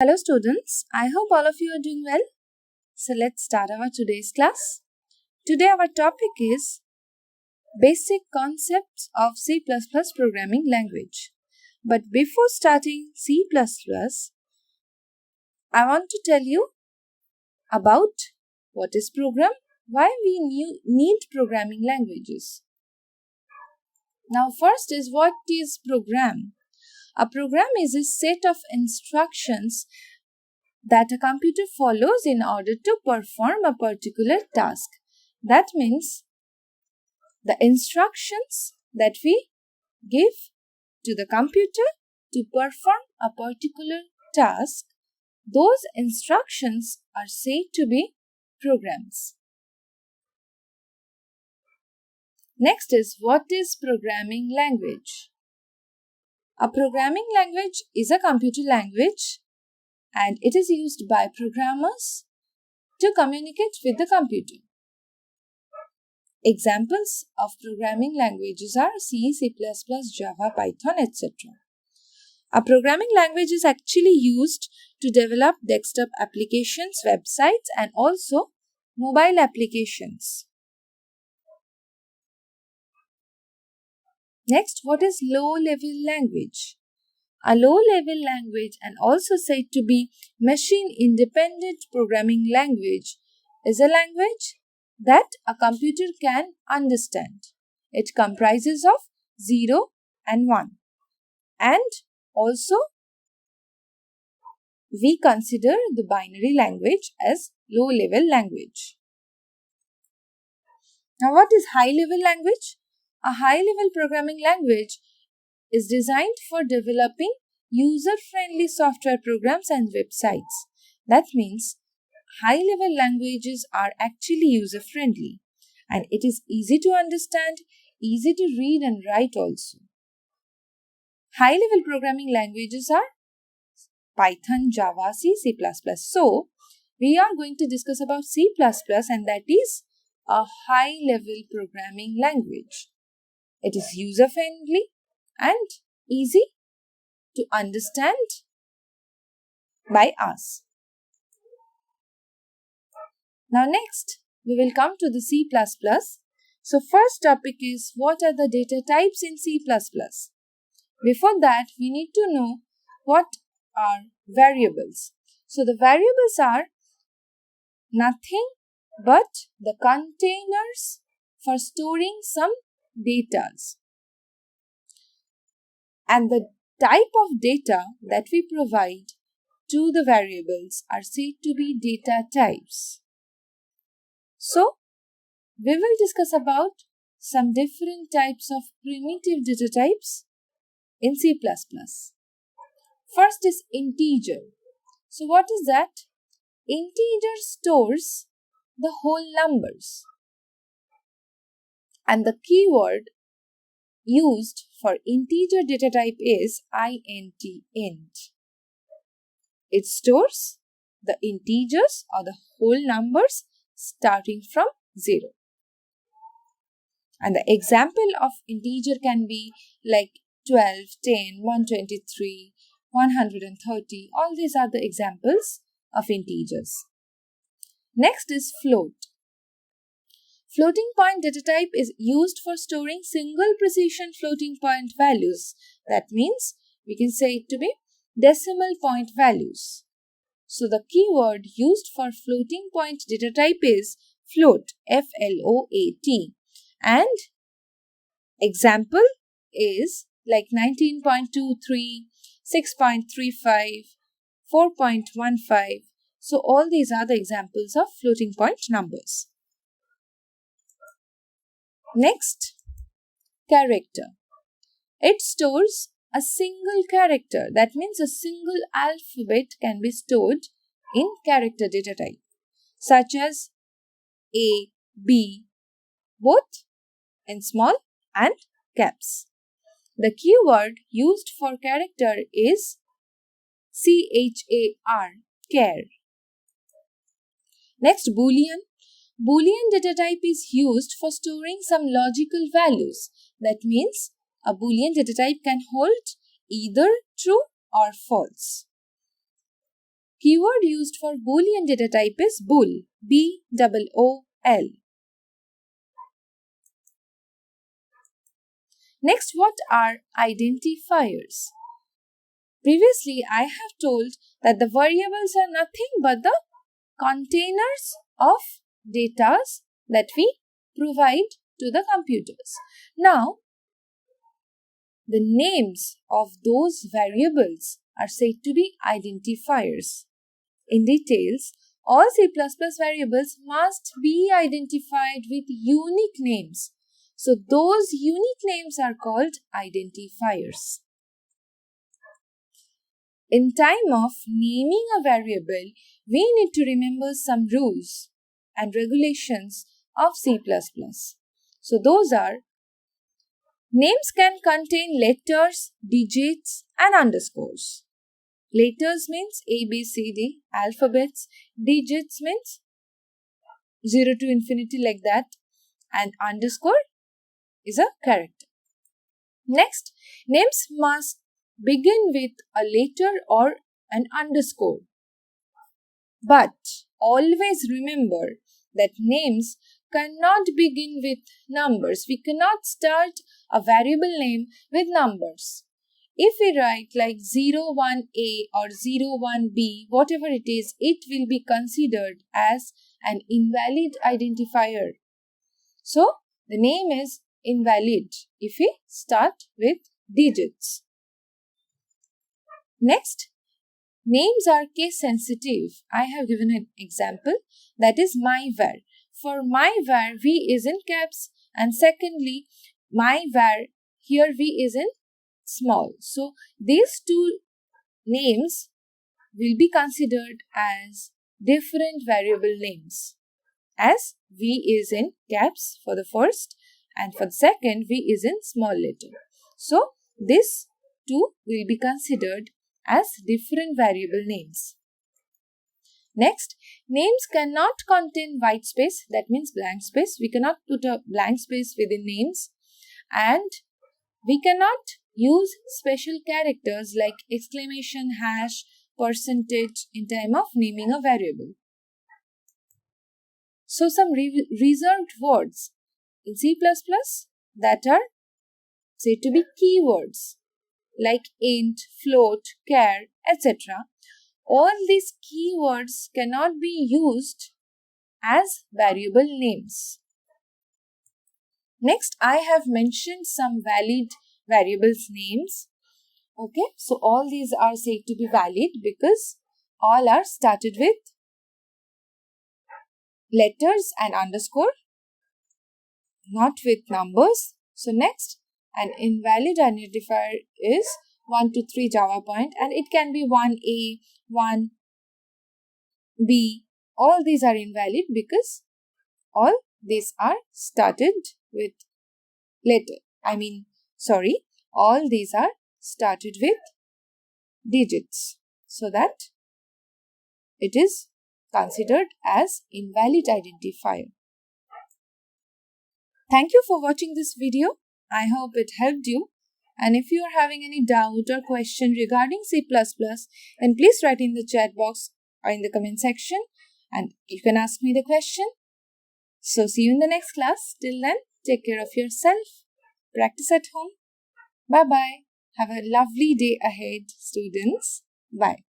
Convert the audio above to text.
Hello students, I hope all of you are doing well. So let's start our today's class. Today our topic is basic concepts of C++ programming language. But before starting C++, I want to tell you about what is program, why we need programming languages. Now first is what is program? A program is a set of instructions that a computer follows in order to perform a particular task. That means the instructions that we give to the computer to perform a particular task, those instructions are said to be programs. Next is what is programming language? A programming language is a computer language and it is used by programmers to communicate with the computer. Examples of programming languages are C, C++, Java, Python, etc. A programming language is actually used to develop desktop applications, websites, and also mobile applications. Next, what is low-level language? A low-level language, and also said to be machine-independent programming language, is a language that a computer can understand. It comprises of 0 and 1. And also, we consider the binary language as low-level language. Now, what is high-level language? A high-level programming language is designed for developing user-friendly software programs and websites. That means high-level languages are actually user-friendly and it is easy to understand, easy to read and write also. High-level programming languages are Python, Java, C, C++. So, we are going to discuss about C++ and that is a high-level programming language. It is user-friendly and easy to understand by us. Now next, we will come to the C++. So first topic is what are the data types in C++? Before that, we need to know what are variables. So the variables are nothing but the containers for storing some data. And the type of data that we provide to the variables are said to be data types. So, we will discuss about some different types of primitive data types in C++. First is integer. So, what is that? Integer stores the whole numbers. And the keyword used for integer data type is int. It stores the integers or the whole numbers starting from 0. And the example of integer can be like 12, 10, 123, 130. All these are the examples of integers. Next is float. Floating point data type is used for storing single precision floating point values. That means we can say it to be decimal point values. So the keyword used for floating point data type is float, F-L-O-A-T. And example is like 19.23, 6.35, 4.15. So all these are the examples of floating point numbers. Next, character. It stores a single character. That means a single alphabet can be stored in character data type, such as A, B, both in small and caps. The keyword used for character is char, char. Next, Boolean. Boolean data type is used for storing some logical values. That means a Boolean data type can hold either true or false. Keyword used for Boolean data type is bool, B-O-O-L. Next, what are identifiers? Previously, I have told that the variables are nothing but the containers of data that we provide to the computers. Now, the names of those variables are said to be identifiers. In details, all C++ variables must be identified with unique names. So, those unique names are called identifiers. In time of naming a variable, we need to remember some rules and regulations of C++. So, those are: names can contain letters, digits, and underscores. Letters means A, B, C, D, alphabets. Digits means 0 to infinity, like that. And underscore is a character. Next, names must begin with a letter or an underscore. But always remember that names cannot begin with numbers. We cannot start a variable name with numbers. If we write like 01A or 01B, whatever it is, it will be considered as an invalid identifier. So, the name is invalid if we start with digits. Next, names are case sensitive. I have given an example, that is my var. For my var, V is in caps, and secondly, my var, here V is in small. So, these two names will be considered as different variable names, as V is in caps for the first, and for the second, V is in small letter. So, these two will be considered as different variable names. Next, names cannot contain white space, that means blank space. We cannot put a blank space within names, and we cannot use special characters like exclamation, hash, percentage in time of naming a variable. So, some reserved words in C++ that are said to be keywords like int, float, char, etc. All these keywords cannot be used as variable names. Next, I have mentioned some valid variables names. Okay, so all these are said to be valid because all are started with letters and underscore, not with numbers. So next, an invalid identifier is 1 to 3 Java point, and it can be 1A, 1B. All these are invalid because all these are started with all these are started with digits, so that it is considered as invalid identifier. Thank you for watching this video. I hope it helped you. And if you are having any doubt or question regarding C++, then please write in the chat box or in the comment section, and you can ask me the question. So see you in the next class. Till then, take care of yourself. Practice at home. Bye-bye. Have a lovely day ahead, students. Bye.